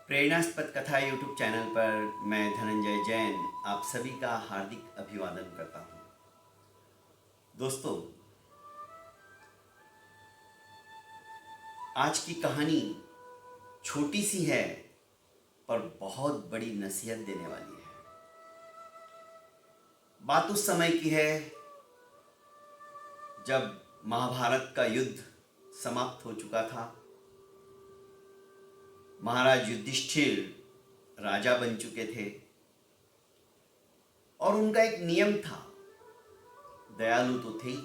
प्रेरणास्पद कथा YouTube channel पर मैं धनंजय जैन आप सभी का हार्दिक अभिवादन करता हूँ। दोस्तों, आज की कहानी छोटी सी है पर बहुत बड़ी नसीहत देने वाली है। बात उस समय की है जब महाभारत का युद्ध समाप्त हो चुका था। महाराज युधिष्ठिर राजा बन चुके थे और उनका एक नियम था, दयालु तो थे ही,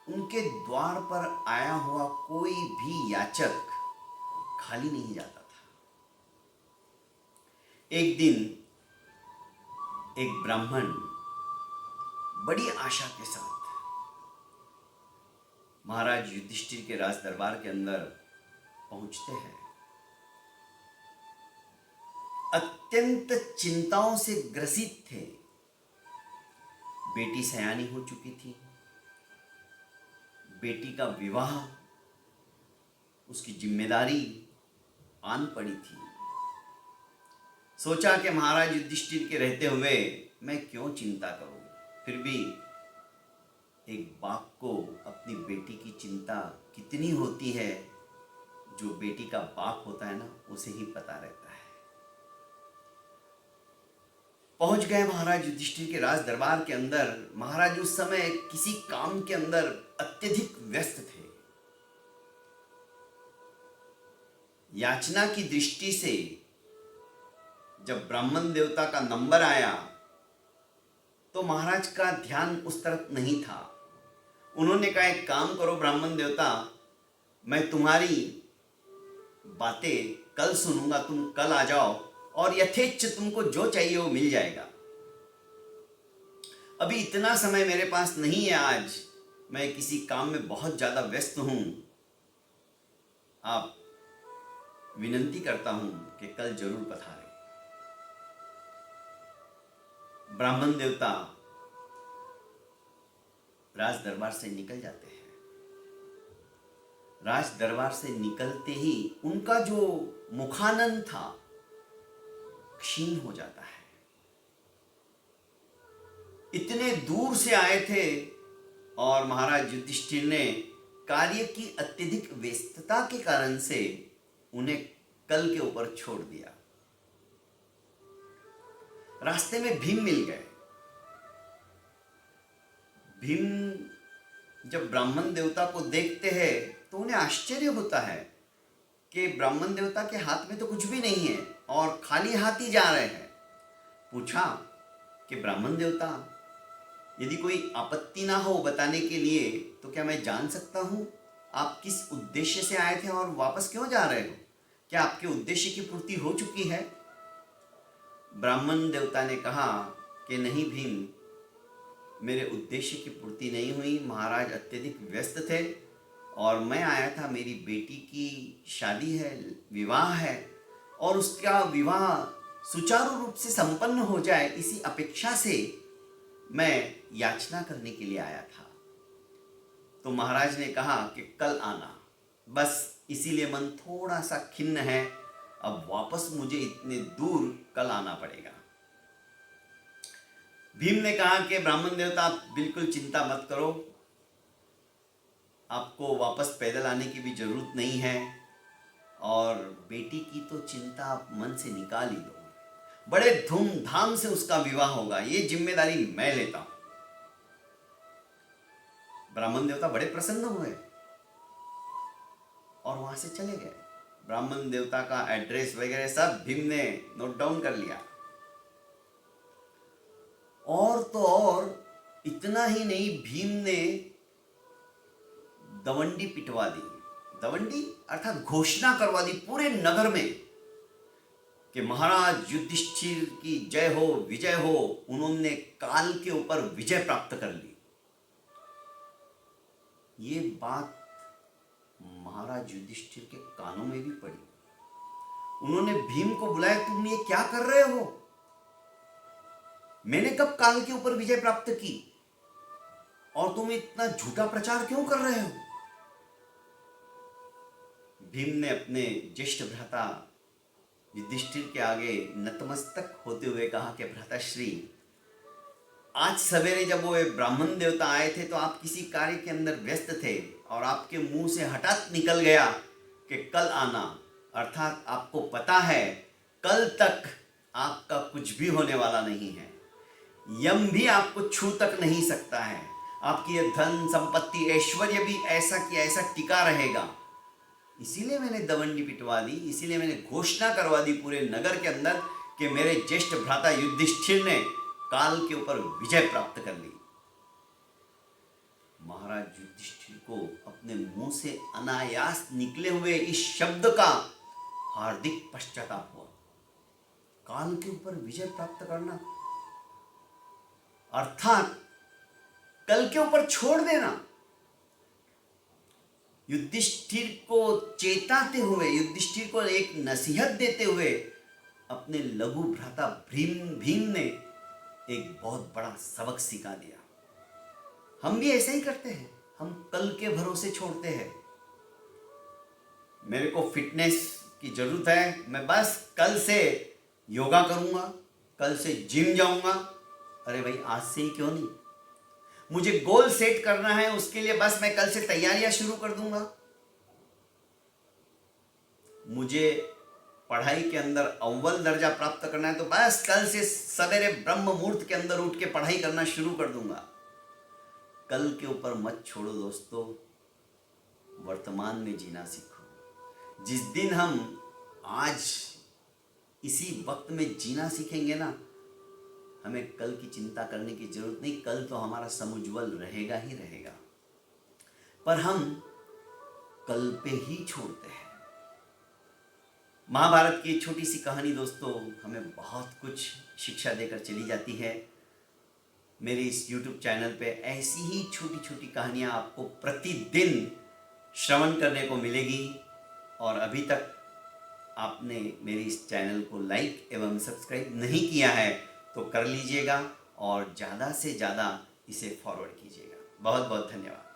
उनके द्वार पर आया हुआ कोई भी याचक खाली नहीं जाता था। एक दिन एक ब्राह्मण बड़ी आशा के साथ महाराज युधिष्ठिर के राज दरबार के अंदर पहुंचते हैं। अत्यंत चिंताओं से ग्रसित थे। बेटी सयानी हो चुकी थी, बेटी का विवाह, उसकी जिम्मेदारी आन पड़ी थी। सोचा कि महाराज युधिष्ठिर के रहते हुए मैं क्यों चिंता करूं। फिर भी एक बाप को अपनी बेटी की चिंता कितनी होती है, जो बेटी का बाप होता है ना, उसे ही पता रहता है। पहुंच गए महाराज युधिष्ठिर के राज दरबार के अंदर। महाराज उस समय किसी काम के अंदर अत्यधिक व्यस्त थे। याचना की दृष्टि से जब ब्राह्मण देवता का नंबर आया तो महाराज का ध्यान उस तरफ नहीं था। उन्होंने कहा, एक काम करो ब्राह्मण देवता, मैं तुम्हारी बातें कल सुनूंगा, तुम कल आ जाओ और यथेच्छ तुमको जो चाहिए वो मिल जाएगा। अभी इतना समय मेरे पास नहीं है, आज मैं किसी काम में बहुत ज्यादा व्यस्त हूं। आप विनंती करता हूं कि कल जरूर पधारें। ब्राह्मण देवता राज दरबार से निकल जाते हैं। राज दरबार से निकलते ही उनका जो मुखानंद था क्षीण हो जाता है। इतने दूर से आए थे और महाराज युधिष्ठिर ने कार्य की अत्यधिक व्यस्तता के कारण से उन्हें कल के ऊपर छोड़ दिया। रास्ते में भीम मिल गए। भीम जब ब्राह्मण देवता को देखते हैं तो उन्हें आश्चर्य होता है कि ब्राह्मण देवता के हाथ में तो कुछ भी नहीं है और खाली हाथ ही जा रहे हैं। पूछा कि ब्राह्मण देवता, यदि कोई आपत्ति ना हो बताने के लिए तो क्या मैं जान सकता हूं आप किस उद्देश्य से आए थे और वापस क्यों जा रहे हो? क्या आपके उद्देश्य की पूर्ति हो चुकी है? ब्राह्मण देवता ने कहा कि नहीं भीम, मेरे उद्देश्य की पूर्ति नहीं हुई। महाराज अत्यधिक व्यस्त थे और मैं आया था, मेरी बेटी की शादी है, विवाह है और उसका विवाह सुचारू रूप से संपन्न हो जाए, इसी अपेक्षा से मैं याचना करने के लिए आया था। तो महाराज ने कहा कि कल आना, बस इसीलिए मन थोड़ा सा खिन्न है, अब वापस मुझे इतने दूर कल आना पड़ेगा। भीम ने कहा कि ब्राह्मण देवता आप बिल्कुल चिंता मत करो, आपको वापस पैदल आने की भी जरूरत नहीं है और बेटी की तो चिंता आप मन से निकाल ही दो। बड़े धूमधाम से उसका विवाह होगा, ये जिम्मेदारी मैं लेता हूं। ब्राह्मण देवता बड़े प्रसन्न हुए और वहां से चले गए। ब्राह्मण देवता का एड्रेस वगैरह सब भीम ने नोट डाउन कर लिया। और तो और इतना ही नहीं, भीम ने दवंडी पिटवा दी। दवंडी अर्थात घोषणा करवा दी पूरे नगर में कि महाराज युधिष्ठिर की जय हो, विजय हो। उन्होंने काल के ऊपर विजय प्राप्त कर ली। ये बात महाराज युधिष्ठिर के कानों में भी पड़ी। उन्होंने भीम को बुलाया, तुम ये क्या कर रहे हो? मैंने कब काल के ऊपर विजय प्राप्त की और तुम इतना झूठा प्रचार क्यों कर रहे हो? भीम ने अपने ज्येष्ठ भ्राता युधिष्ठिर के आगे नतमस्तक होते हुए कहा कि भ्राताश्री, आज सवेरे जब वो ब्राह्मण देवता आए थे तो आप किसी कार्य के अंदर व्यस्त थे और आपके मुंह से हठात निकल गया कि कल आना, अर्थात आपको पता है कल तक आपका कुछ भी होने वाला नहीं है, यम भी आपको छू तक नहीं सकता है, आपकी ये धन संपत्ति ऐश्वर्य भी ऐसा कि ऐसा टिका रहेगा। इसीलिए मैंने दवंडी पिटवा दी, इसीलिए मैंने घोषणा करवा दी पूरे नगर के अंदर कि मेरे ज्येष्ठ भ्राता युधिष्ठिर ने काल के ऊपर विजय प्राप्त कर ली। महाराज युधिष्ठिर को अपने मुंह से अनायास निकले हुए इस शब्द का हार्दिक पश्चाताप हुआ। काल के ऊपर विजय प्राप्त करना अर्थात कल के ऊपर छोड़ देना। युधिष्ठिर को चेताते हुए, युधिष्ठिर को एक नसीहत देते हुए अपने लघु भ्राता भीम ने एक बहुत बड़ा सबक सिखा दिया। हम भी ऐसा ही करते हैं, हम कल के भरोसे छोड़ते हैं। मेरे को फिटनेस की जरूरत है, मैं बस कल से योगा करूंगा, कल से जिम जाऊंगा। अरे भाई, आज से ही क्यों नहीं? मुझे गोल सेट करना है, उसके लिए बस मैं कल से तैयारियां शुरू कर दूंगा। मुझे पढ़ाई के अंदर अव्वल दर्जा प्राप्त करना है तो बस कल से सवेरे ब्रह्म मुहूर्त के अंदर उठ के पढ़ाई करना शुरू कर दूंगा। कल के ऊपर मत छोड़ो दोस्तों, वर्तमान में जीना सीखो। जिस दिन हम आज इसी वक्त में जीना सीखेंगे ना, हमें कल की चिंता करने की जरूरत नहीं। कल तो हमारा समुज्वल रहेगा ही रहेगा, पर हम कल पे ही छोड़ते हैं। महाभारत की छोटी सी कहानी दोस्तों हमें बहुत कुछ शिक्षा देकर चली जाती है। मेरे इस YouTube चैनल पे ऐसी ही छोटी छोटी कहानियाँ आपको प्रतिदिन श्रवण करने को मिलेगी। और अभी तक आपने मेरे इस चैनल को लाइक एवं सब्सक्राइब नहीं किया है तो कर लीजिएगा और ज़्यादा से ज़्यादा इसे फॉरवर्ड कीजिएगा। बहुत बहुत धन्यवाद।